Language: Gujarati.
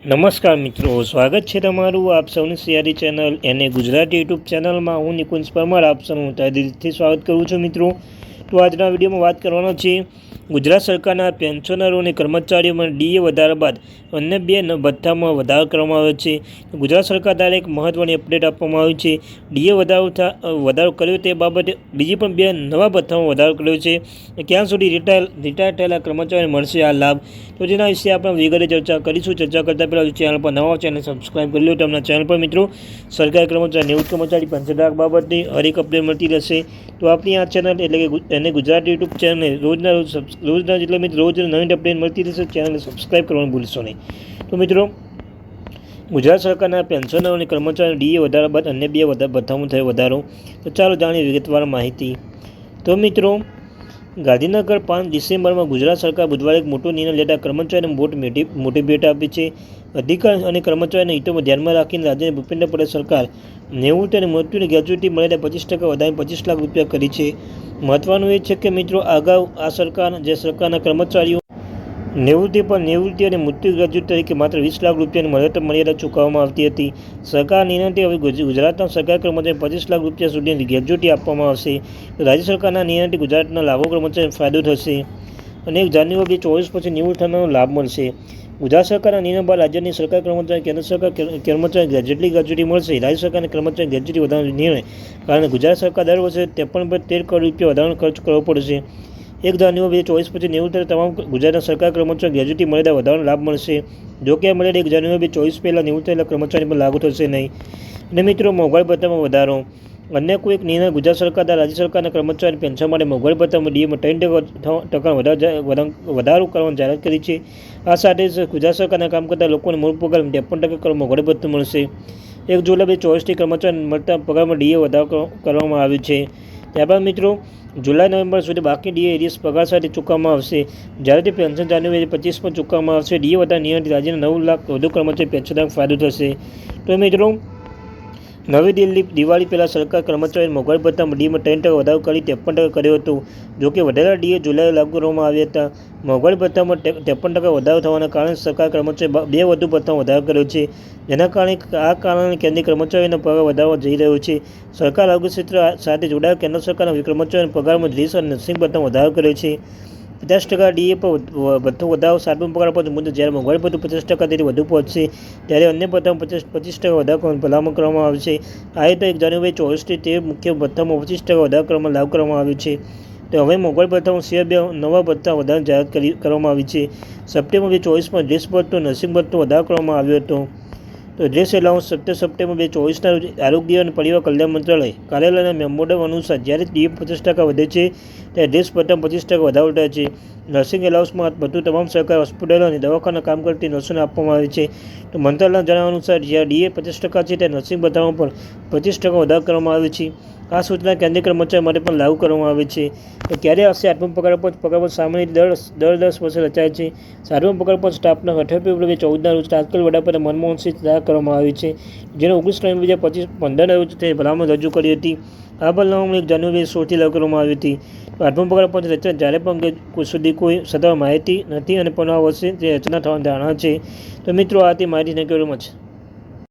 નમસ્કાર મિત્રો, સ્વાગત છે તમારું આપ સૌની સિયારી ચેનલ એને ગુજરાતી યુટ્યુબ ચેનલમાં. હું નિકુંજ પરમાર આપ સૌનું તહેદિલથી સ્વાગત કરું છું મિત્રો. તો આજના વિડીયોમાં વાત કરવાનો છે ગુજરાત સરકારના પેન્શનરો અને કર્મચારીઓમાં ડીએ વધારા બાદ અન્ય બે ભથ્થામાં વધારો કરવામાં આવ્યો છે. ગુજરાત સરકાર દ્વારા એક મહત્વની અપડેટ આપવામાં આવી છે. ડીએ વધારો કર્યો તે બાબતે બીજી પણ બે નવા ભથ્થામાં વધારો કર્યો છે. ક્યાં સુધી રિટાયર થયેલા કર્મચારીઓને મળશે આ લાભ, તો તેના વિશે આપણે વિગતે ચર્ચા કરીશું. ચર્ચા કરતાં પહેલાં ચેનલ પર નવા ચેનલ સબસ્ક્રાઈબ કરી લો. તેમના ચેનલ પર મિત્રો સરકારી કર્મચારી, નિવૃત્ત કર્મચારી પેન્શન બાબતની હરેક અપડેટ મળતી રહેશે. તો આપણી આ ચેનલ એટલે કે એને ગુજરાતી યુટ્યુબ ચેનલને રોજના એટલે મિત્રો રોજ નવી અપડેટ મળતી રહેશે. ચેનલને સબસ્ક્રાઈબ કરવાનું ભૂલશો નહીં. તો મિત્રો ગુજરાત સરકારના પેન્શનરો અને કર્મચારીઓ ડીએ વધારા બાદ અન્ય બે ભથ્થામાં થયો વધારો. તો ચાલો જાણીએ વિગતવાર માહિતી. તો મિત્રો ગાંધીનગર 5 ડિસેમ્બરમાં ગુજરાત સરકાર બુધવારે એક મોટો નિર્ણય લેતા કર્મચારીઓને મોટી ભેટ આપી છે. અધિકારી અને કર્મચારીઓના હિતોમાં ધ્યાનમાં રાખીને રાજ્યની ભૂપેન્દ્ર પટેલ સરકાર નિવૃત્તિ અને મૃત્યુની ગ્રેજ્યુટી મર્યાદા 25% વધારીને 25 લાખ રૂપિયા કરી છે. મહત્વનું એ છે કે મિત્રો અગાઉ આ સરકારના કર્મચારીઓ નિવૃત્તિ અને મૃત્યુ ગ્રેજ્યુટી તરીકે માત્ર 20 લાખ રૂપિયાની મર્યાદા ચૂકવવામાં આવતી હતી. સરકાર નિર્ણયથી હવે ગુજરાતના સરકારી કર્મચારીને 25 લાખ રૂપિયા સુધીની ગ્રેજ્યુટી આપવામાં આવશે. રાજ્ય સરકારના નિર્ણયથી ગુજરાતના લાખો કર્મચારીને ફાયદો થશે અને 1 જાન્યુઆરી 2024 પછી નિવૃત્ત થવાનો લાભ મળશે. ગુજરાત સરકારના નિર્ણય બાદ રાજ્યની સરકારી કર્મચારી કેન્દ્ર સરકાર કર્મચારી જેટલી ગ્રેજ્યુટી મળશે. રાજ્ય સરકારના કર્મચારી ગ્રેજ્યુટી વધારવાનો નિર્ણય કારણે ગુજરાત સરકાર દર વર્ષે 53.13 કરોડ રૂપિયા વધારાનો ખર્ચ કરવો પડશે. 1 જાન્યુઆરી 2024 પછી નિવૃત્ત તમામ ગુજરાતના સરકારી કર્મચારી ગ્રેજ્યુટી મર્યાદા વધારવાનો લાભ મળશે. જોકે આ મર્યાદા 1 જાન્યુઆરી 2024 પહેલાં નિવૃત્ત થયેલા કર્મચારી પર લાગુ થશે નહીં. અને મિત્રો મોંઘવારી ભથ્થામાં વધારો. અન્ય કોઈ એક નિર્ણય ગુજરાત સરકાર દ્વારા રાજ્ય સરકારના કર્મચારી પેન્શન માટે મોંઘવારી ભથ્થામાં ડીએમાં 3% વધારો કરવાની જાહેરાત કરી છે. આ સાથે જ ગુજરાત સરકારના કામ કરતા લોકોને મૂળ પગાર 53% મોંઘવારી ભથ્થું મળશે. 1 જુલાઈ 2024થી કર્મચારીને મળતા પગારમાં ડીએ વધારો કરવામાં આવ્યો છે. ત્યારબાદ મિત્રો જુલાઈ-નવેમ્બર સુધી બાકી ડીએ એરિયસ પગાર સાથે ચૂકવવામાં આવશે. જ્યારે તે પેન્શન જાન્યુઆરી 25 પણ ચૂકવવામાં આવશે. ડીએ વધારા નિર્ણયથી રાજ્યના 9 લાખ વધુ કર્મચારી પેન્શનદારોને ફાયદો થશે. તો મિત્રો નવી દિલ્હી દિવાળી પહેલાં સરકાર કર્મચારીઓને મોંઘવારી ભથ્થામાં ડીએમાં 3% વધારો કરી 53% કર્યો હતો. જોકે વધેલા ડીએ જુલાઈએ લાગુ કરવામાં આવ્યા હતા. મોંઘવારી ભથ્થામાં 53% વધારો થવાના કારણે સરકાર કર્મચારી બે વધુ ભથ્થામાં વધારો કર્યો છે. જેના કારણે કેન્દ્રીય કર્મચારીઓનો પગાર વધારવા જઈ રહ્યો છે. સરકાર આરોગ્ય ક્ષેત્ર સાથે જોડાયેલ કેન્દ્ર સરકારના કર્મચારીઓના પગારમાં રીસ અને નર્સિંગ ભથ્થામાં વધારો કર્યો છે. 50% ડીએ પર ભથ્થો વધારો સાતમા પગાર પર મુજબ. જ્યારે મોંઘવારી ભથ્થું 50% તેથી વધુ પહોંચશે ત્યારે અન્ય ભથ્થામાં 25% વધારો કરવાની ભલામણ કરવામાં આવશે. આ રીતે 1 જાન્યુઆરી 2024થી તે મુખ્ય ભથ્થામાં 25% વધારો કરવામાં લાગુ કરવામાં આવ્યો છે. તો હવે મોંઘવારી ભથ્થામાં સિવાય બે નવા ભથ્થા વધારવાની જાહેરાત કરવામાં આવી છે. સપ્ટેમ્બર 2024માં ડ્રેસ ભથ્થો, નર્સિંગ ભથ્થો વધારો કરવામાં આવ્યો હતો. તો ડ્રેસ એલાઉન્સ 17 સપ્ટેમ્બર 2024ના રોજ આરોગ્ય અને પરિવાર કલ્યાણ મંત્રાલય કાર્યાલયના મેમોરેન્ડમ અનુસાર જ્યારે ડીએ 50% વધે છે ત્યારે ડ્રેસ ભથ્થામાં 25% વધારો થાય છે. નર્સિંગ એલાઉન્સમાં ભથ્થું તમામ સરકારી હોસ્પિટલો અને દવાખાના કામ કરતી નર્સોને આપવામાં આવે છે. તો મંત્રાલયના જણાવ્યા અનુસાર જ્યારે ડીએ 50% છે ત્યારે નર્સિંગ ભથ્થામાં પણ 25% વધારો કરવામાં આવે છે. આ સૂચના કેન્દ્રીય કર્મચારી માટે પણ લાગુ કરવામાં આવે છે. તો ક્યારે આવશે આઠમા પગાર પંચ સામાન્ય દર 10 વર્ષે રચાય છે. સાતમા પગાર પંચ સ્ટાફના 28 ફેબ્રુઆરી 2014ના રોજ તાત્કાલિક વડાપ્રધાન મનમોહન સિંહ દ્વારા કરવામાં આવી છે. જેને 19 નવેમ્બર 2015ના રોજ તે ભલામણ રજૂ કરી હતી. આ ભલામણ 1 જાન્યુઆરી 2016થી લાગુ કરવામાં આવી હતી. તો આઠમા પગાર પંચ રચના જ્યારે પણ સુધી કોઈ સત્તાવાર માહિતી નથી અને પણ આ વર્ષે તે રચના થવાની ધારણા છે. તો મિત્રો આ તે માહિતી. Thank you very much.